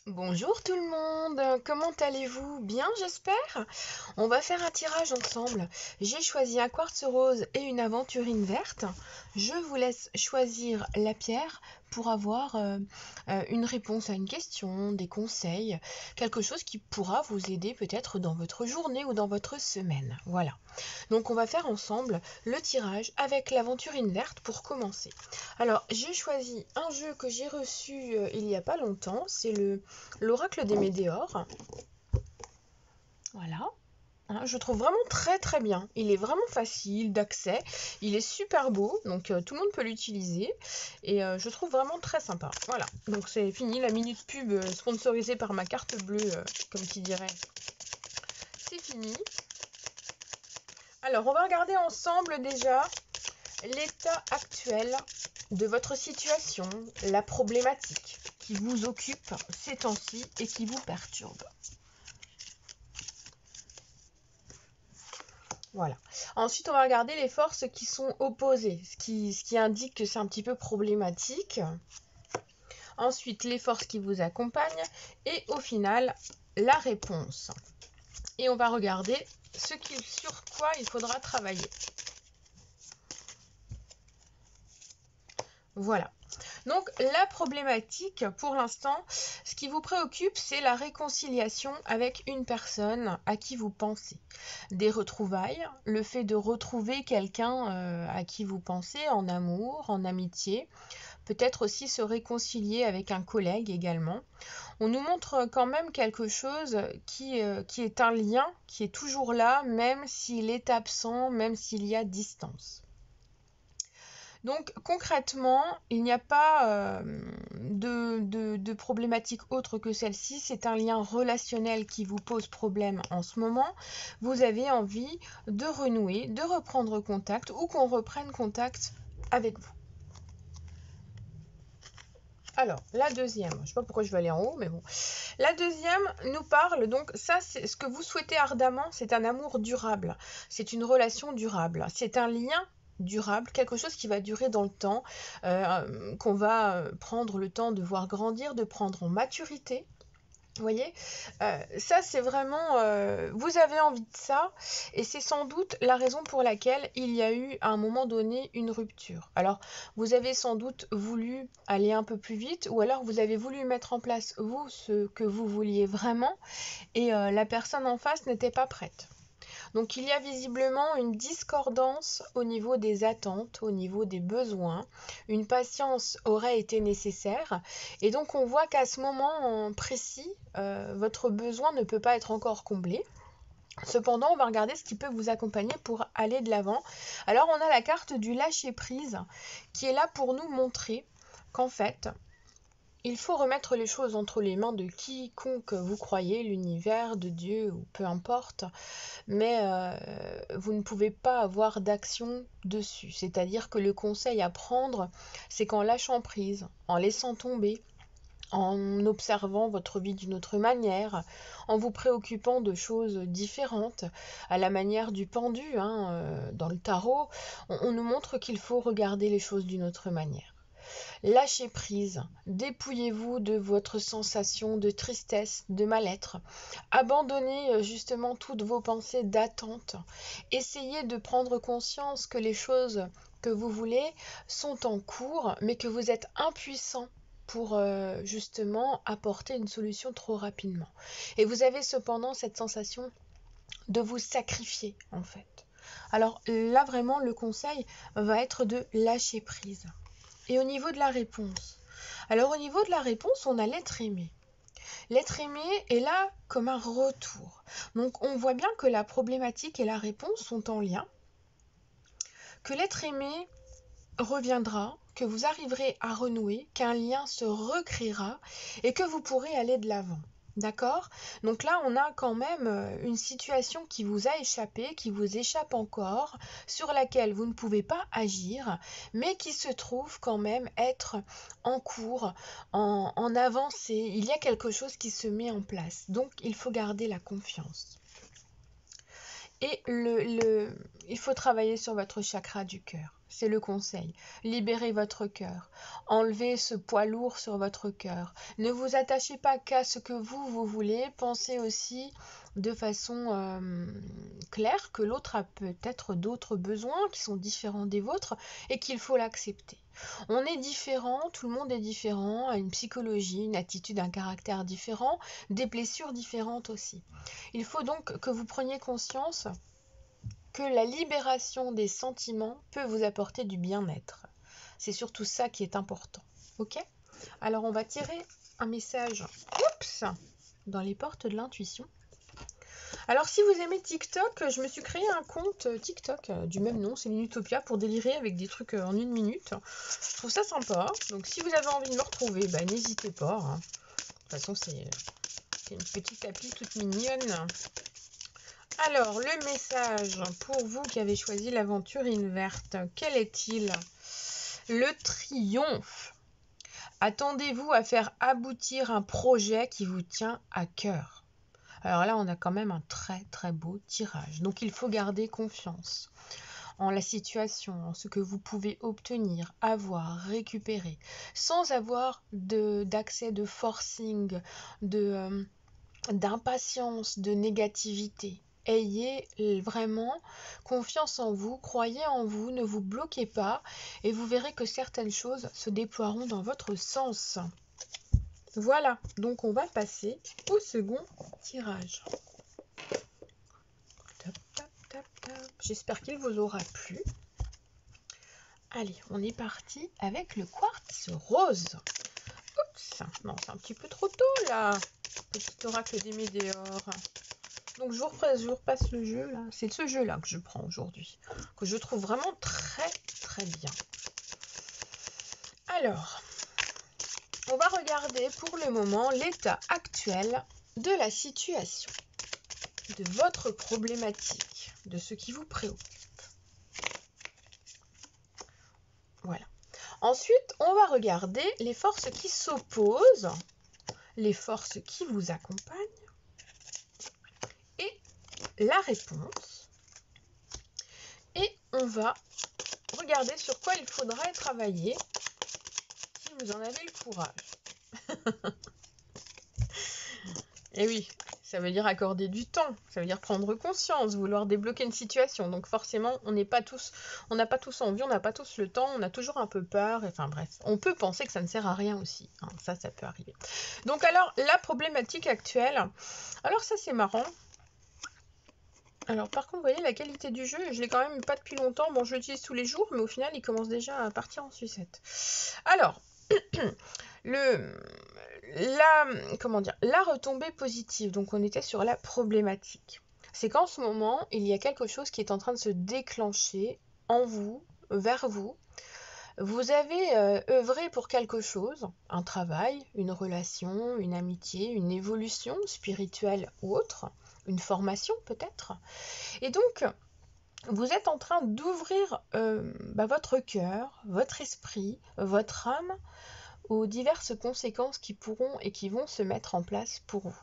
Bonjour tout le monde, comment allez-vous? Bien j'espère? On va faire un tirage ensemble. J'ai choisi un quartz rose et une aventurine verte. Je vous laisse choisir la pierre pour avoir une réponse à une question, des conseils, quelque chose qui pourra vous aider peut-être dans votre journée ou dans votre semaine. Voilà. Donc on va faire ensemble le tirage avec l'aventurine verte pour commencer. Alors j'ai choisi un jeu que j'ai reçu il n'y a pas longtemps, c'est l'Oracle des Médéors. Voilà. Hein, je trouve vraiment très très bien. Il est vraiment facile d'accès. Il est super beau, donc tout le monde peut l'utiliser. Et je trouve vraiment très sympa. Voilà. Donc c'est fini la minute pub sponsorisée par ma carte bleue, comme qui dirait. C'est fini. Alors on va regarder ensemble déjà l'état actuel de votre situation, la problématique qui vous occupe ces temps-ci et qui vous perturbe. Voilà. Ensuite, on va regarder les forces qui sont opposées, ce qui indique que c'est un petit peu problématique. Ensuite, les forces qui vous accompagnent et au final, la réponse. Et on va regarder sur quoi il faudra travailler. Voilà. Donc la problématique pour l'instant, ce qui vous préoccupe, c'est la réconciliation avec une personne à qui vous pensez. Des retrouvailles, le fait de retrouver quelqu'un à qui vous pensez en amour, en amitié, peut-être aussi se réconcilier avec un collègue également. On nous montre quand même quelque chose qui est un lien, qui est toujours là, même s'il est absent, même s'il y a distance. Donc concrètement, il n'y a pas de problématique autre que celle-ci. C'est un lien relationnel qui vous pose problème en ce moment. Vous avez envie de renouer, de reprendre contact ou qu'on reprenne contact avec vous. Alors, la deuxième, je ne sais pas pourquoi je vais aller en haut, mais bon. La deuxième nous parle, donc ça, c'est ce que vous souhaitez ardemment, c'est un amour durable. C'est une relation durable. C'est un lien durable, quelque chose qui va durer dans le temps, qu'on va prendre le temps de voir grandir, de prendre en maturité. Vous voyez, ça c'est vraiment, vous avez envie de ça, et c'est sans doute la raison pour laquelle il y a eu à un moment donné une rupture. Alors, vous avez sans doute voulu aller un peu plus vite, ou alors vous avez voulu mettre en place vous ce que vous vouliez vraiment, et la personne en face n'était pas prête. Donc il y a visiblement une discordance au niveau des attentes, au niveau des besoins. Une patience aurait été nécessaire. Et donc on voit qu'à ce moment précis, votre besoin ne peut pas être encore comblé. Cependant, on va regarder ce qui peut vous accompagner pour aller de l'avant. Alors on a la carte du lâcher-prise qui est là pour nous montrer qu'en fait, il faut remettre les choses entre les mains de quiconque vous croyez, l'univers, de Dieu ou peu importe, mais vous ne pouvez pas avoir d'action dessus. C'est-à-dire que le conseil à prendre, c'est qu'en lâchant prise, en laissant tomber, en observant votre vie d'une autre manière, en vous préoccupant de choses différentes, à la manière du pendu, dans le tarot, on nous montre qu'il faut regarder les choses d'une autre manière. Lâchez prise, dépouillez-vous de votre sensation de tristesse, de mal-être. Abandonnez justement toutes vos pensées d'attente. Essayez de prendre conscience que les choses que vous voulez sont en cours, mais que vous êtes impuissant pour justement apporter une solution trop rapidement. Et vous avez cependant cette sensation de vous sacrifier en fait. Alors là vraiment le conseil va être de lâcher prise. Et au niveau de la réponse, alors au niveau de la réponse, on a l'être aimé. L'être aimé est là comme un retour. Donc on voit bien que la problématique et la réponse sont en lien, que l'être aimé reviendra, que vous arriverez à renouer, qu'un lien se recréera et que vous pourrez aller de l'avant. D'accord? Donc là, on a quand même une situation qui vous a échappé, qui vous échappe encore, sur laquelle vous ne pouvez pas agir, mais qui se trouve quand même être en cours, en avancée. Il y a quelque chose qui se met en place. Donc, il faut garder la confiance. Et il faut travailler sur votre chakra du cœur. c'est le conseil. Libérez votre cœur. Enlevez ce poids lourd sur votre cœur. Ne vous attachez pas qu'à ce que vous voulez. Pensez aussi de façon claire que l'autre a peut-être d'autres besoins qui sont différents des vôtres et qu'il faut l'accepter. On est différent, tout le monde est différent, a une psychologie, une attitude, un caractère différent, des blessures différentes aussi. Il faut donc que vous preniez conscience que la libération des sentiments peut vous apporter du bien-être. C'est surtout ça qui est important. Ok ? Alors on va tirer un message dans les portes de l'intuition. Alors si vous aimez TikTok, je me suis créé un compte TikTok du même nom, c'est Minutopia, pour délirer avec des trucs en 1 minute. Je trouve ça sympa. Donc si vous avez envie de me retrouver, n'hésitez pas. De toute façon c'est une petite appli toute mignonne. Alors, le message pour vous qui avez choisi l'aventurine verte, quel est-il? Le triomphe. Attendez-vous à faire aboutir un projet qui vous tient à cœur. Alors là, on a quand même un très très beau tirage. Donc, il faut garder confiance en la situation, en ce que vous pouvez obtenir, avoir, récupérer, sans avoir d'accès de forcing, d'impatience, de négativité. Ayez vraiment confiance en vous, croyez en vous, ne vous bloquez pas et vous verrez que certaines choses se déploieront dans votre sens. Voilà, donc on va passer au second tirage. J'espère qu'il vous aura plu. Allez, on est parti avec le quartz rose. Oups, non, c'est un petit peu trop tôt là. Petit oracle des météores. Donc je vous repasse le jeu là. C'est ce jeu là que je prends aujourd'hui, que je trouve vraiment très très bien. Alors, on va regarder pour le moment l'état actuel de la situation, de votre problématique, de ce qui vous préoccupe. Voilà. Ensuite, on va regarder les forces qui s'opposent, les forces qui vous accompagnent, la réponse, et on va regarder sur quoi il faudrait travailler si vous en avez le courage. Et oui, ça veut dire accorder du temps, ça veut dire prendre conscience, vouloir débloquer une situation. Donc forcément, on n'a pas tous envie, on n'a pas tous le temps, on a toujours un peu peur, enfin bref, on peut penser que ça ne sert à rien aussi, hein, ça peut arriver. Donc alors, la problématique actuelle, alors ça c'est marrant. Alors par contre, vous voyez la qualité du jeu, je l'ai quand même pas depuis longtemps. Bon, je l'utilise tous les jours, mais au final, il commence déjà à partir en sucette. Alors, la retombée positive, donc on était sur la problématique. C'est qu'en ce moment, il y a quelque chose qui est en train de se déclencher en vous, vers vous. Vous avez œuvré pour quelque chose, un travail, une relation, une amitié, une évolution spirituelle ou autre, une formation peut-être. Et donc, vous êtes en train d'ouvrir votre cœur, votre esprit, votre âme aux diverses conséquences qui pourront et qui vont se mettre en place pour vous.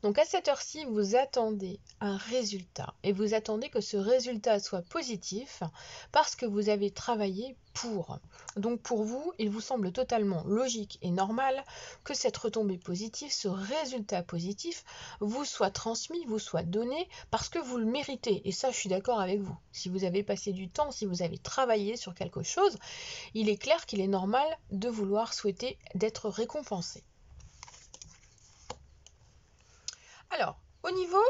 Donc à cette heure-ci, vous attendez un résultat et vous attendez que ce résultat soit positif parce que vous avez travaillé pour. Donc pour vous, il vous semble totalement logique et normal que cette retombée positive, ce résultat positif, vous soit transmis, vous soit donné parce que vous le méritez. Et ça, je suis d'accord avec vous. Si vous avez passé du temps, si vous avez travaillé sur quelque chose, il est clair qu'il est normal de vouloir souhaiter d'être récompensé. Alors, au niveau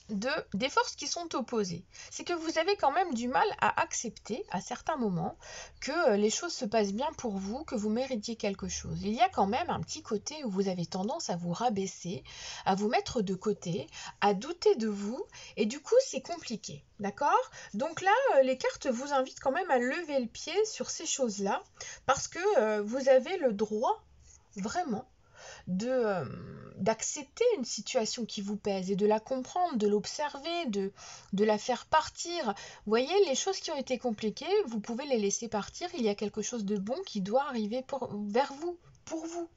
des forces qui sont opposées, c'est que vous avez quand même du mal à accepter à certains moments que les choses se passent bien pour vous, que vous méritiez quelque chose. Il y a quand même un petit côté où vous avez tendance à vous rabaisser, à vous mettre de côté, à douter de vous, et du coup c'est compliqué, d'accord? Donc là, les cartes vous invitent quand même à lever le pied sur ces choses-là, parce que vous avez le droit, vraiment, d'accepter une situation qui vous pèse et de la comprendre, de l'observer, de la faire partir. Vous voyez, les choses qui ont été compliquées, vous pouvez les laisser partir. Il y a quelque chose de bon qui doit arriver vers vous, pour vous.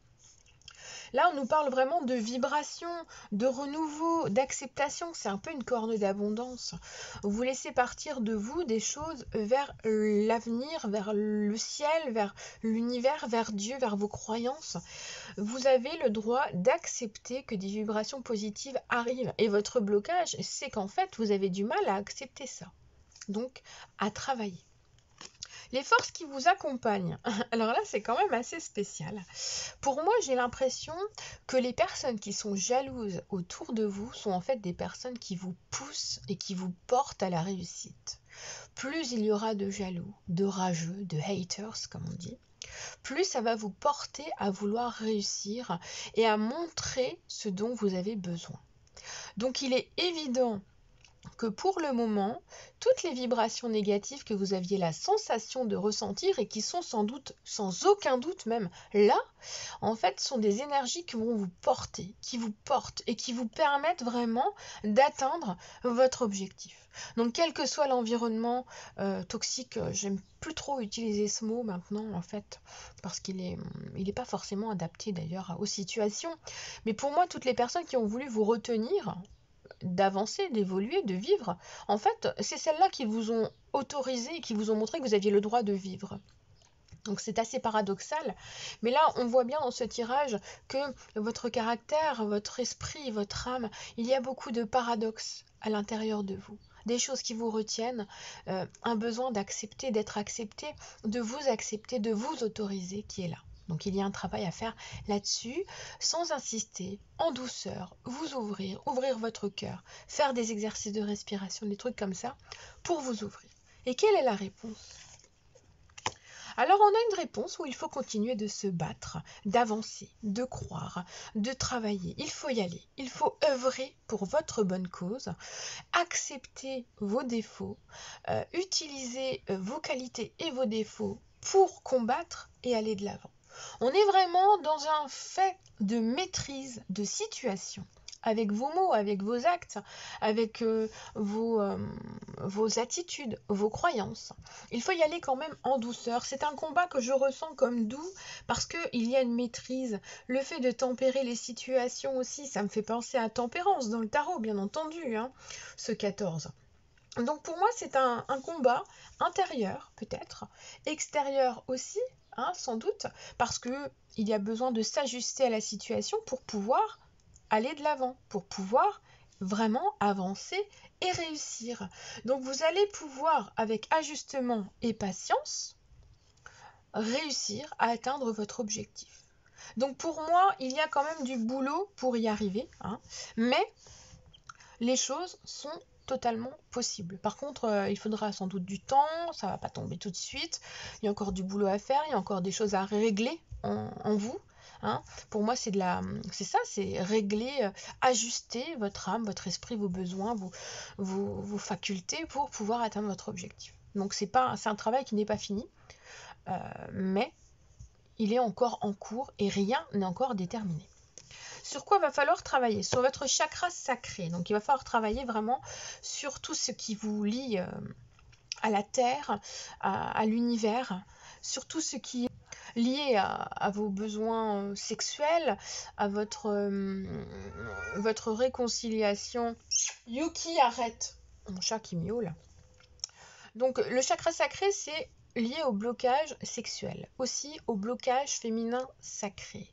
Là, on nous parle vraiment de vibration, de renouveau, d'acceptation. C'est un peu une corne d'abondance. Vous laissez partir de vous des choses vers l'avenir, vers le ciel, vers l'univers, vers Dieu, vers vos croyances. Vous avez le droit d'accepter que des vibrations positives arrivent. Et votre blocage, c'est qu'en fait, vous avez du mal à accepter ça. Donc, à travailler. Les forces qui vous accompagnent. Alors là, c'est quand même assez spécial. Pour moi, j'ai l'impression que les personnes qui sont jalouses autour de vous sont en fait des personnes qui vous poussent et qui vous portent à la réussite. Plus il y aura de jaloux, de rageux, de haters, comme on dit, plus ça va vous porter à vouloir réussir et à montrer ce dont vous avez besoin. Donc il est évident que pour le moment, toutes les vibrations négatives que vous aviez la sensation de ressentir et qui sont sans doute, sans aucun doute même là, en fait, sont des énergies qui vont vous porter, qui vous portent et qui vous permettent vraiment d'atteindre votre objectif. Donc, quel que soit l'environnement toxique, j'aime plus trop utiliser ce mot maintenant, en fait, parce qu'il est pas forcément adapté d'ailleurs aux situations. Mais pour moi, toutes les personnes qui ont voulu vous retenir, d'avancer, d'évoluer, de vivre, en fait, c'est celles-là qui vous ont autorisé et qui vous ont montré que vous aviez le droit de vivre. Donc c'est assez paradoxal, mais là on voit bien dans ce tirage que votre caractère, votre esprit, votre âme, il y a beaucoup de paradoxes à l'intérieur de vous. Des choses qui vous retiennent, un besoin d'accepter, d'être accepté, de vous autoriser qui est là. Donc il y a un travail à faire là-dessus, sans insister, en douceur, vous ouvrir votre cœur, faire des exercices de respiration, des trucs comme ça, pour vous ouvrir. Et quelle est la réponse ? Alors on a une réponse où il faut continuer de se battre, d'avancer, de croire, de travailler. Il faut y aller, il faut œuvrer pour votre bonne cause, accepter vos défauts, utiliser vos qualités et vos défauts pour combattre et aller de l'avant. On est vraiment dans un fait de maîtrise de situation, avec vos mots, avec vos actes, avec vos attitudes, vos croyances. Il faut y aller quand même en douceur. C'est un combat que je ressens comme doux parce qu'il y a une maîtrise. Le fait de tempérer les situations aussi, ça me fait penser à tempérance dans le tarot, bien entendu, hein, ce 14. Donc pour moi, c'est un combat intérieur, peut-être, extérieur aussi, hein, sans doute, parce qu'il y a besoin de s'ajuster à la situation pour pouvoir aller de l'avant, pour pouvoir vraiment avancer et réussir. Donc vous allez pouvoir, avec ajustement et patience, réussir à atteindre votre objectif. Donc pour moi, il y a quand même du boulot pour y arriver, hein, mais les choses sont totalement possibles. Par contre, il faudra sans doute du temps, ça va pas tomber tout de suite, il y a encore du boulot à faire, il y a encore des choses à régler en vous. Hein. Pour moi, c'est ça, c'est régler, ajuster votre âme, votre esprit, vos besoins, vos facultés pour pouvoir atteindre votre objectif. Donc c'est un travail qui n'est pas fini, mais il est encore en cours et rien n'est encore déterminé. Sur quoi va falloir travailler? Sur votre chakra sacré. Donc il va falloir travailler vraiment sur tout ce qui vous lie à la terre, à l'univers, sur tout ce qui est lié à vos besoins sexuels, à votre réconciliation. Yuki, arrête! Mon chat qui miaule. Donc le chakra sacré, c'est lié au blocage sexuel, aussi au blocage féminin sacré,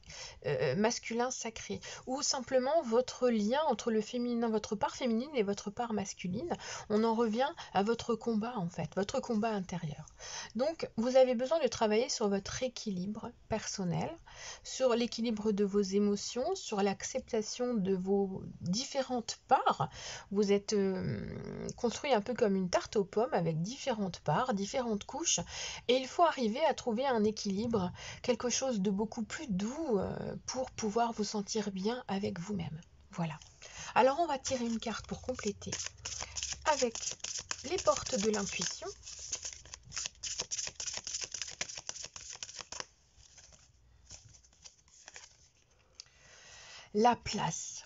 masculin sacré, ou simplement votre lien entre le féminin, votre part féminine et votre part masculine. On en revient à votre combat en fait, votre combat intérieur. Donc vous avez besoin de travailler sur votre équilibre personnel, sur l'équilibre de vos émotions, sur l'acceptation de vos différentes parts. Vous êtes construit un peu comme une tarte aux pommes avec différentes parts, différentes couches, et il faut arriver à trouver un équilibre, quelque chose de beaucoup plus doux pour pouvoir vous sentir bien avec vous-même. Voilà. Alors on va tirer une carte pour compléter avec les portes de l'intuition. La place.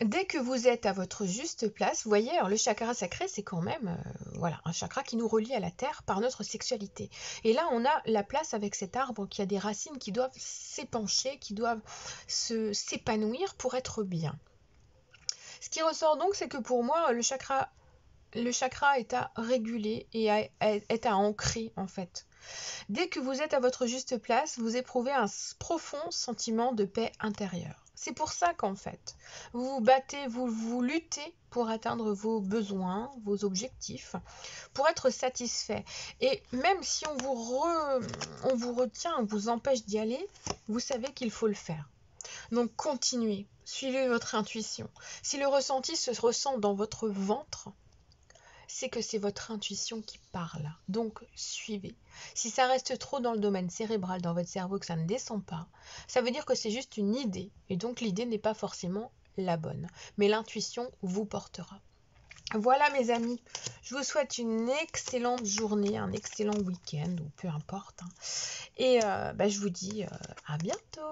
Dès que vous êtes à votre juste place, vous voyez, alors le chakra sacré, c'est quand même voilà, un chakra qui nous relie à la terre par notre sexualité. Et là, on a la place avec cet arbre qui a des racines qui doivent s'épancher, qui doivent s'épanouir pour être bien. Ce qui ressort donc, c'est que pour moi, le chakra est à réguler et est à ancrer en fait. Dès que vous êtes à votre juste place, vous éprouvez un profond sentiment de paix intérieure. C'est pour ça qu'en fait, vous vous battez, vous luttez pour atteindre vos besoins, vos objectifs, pour être satisfait. Et même si on vous retient, on vous empêche d'y aller, vous savez qu'il faut le faire. Donc continuez, suivez votre intuition. Si le ressenti se ressent dans votre ventre, c'est que c'est votre intuition qui parle. Donc, suivez. Si ça reste trop dans le domaine cérébral, dans votre cerveau, que ça ne descend pas, ça veut dire que c'est juste une idée. Et donc, l'idée n'est pas forcément la bonne. Mais l'intuition vous portera. Voilà mes amis, je vous souhaite une excellente journée, un excellent week-end, ou peu importe. Et je vous dis à bientôt.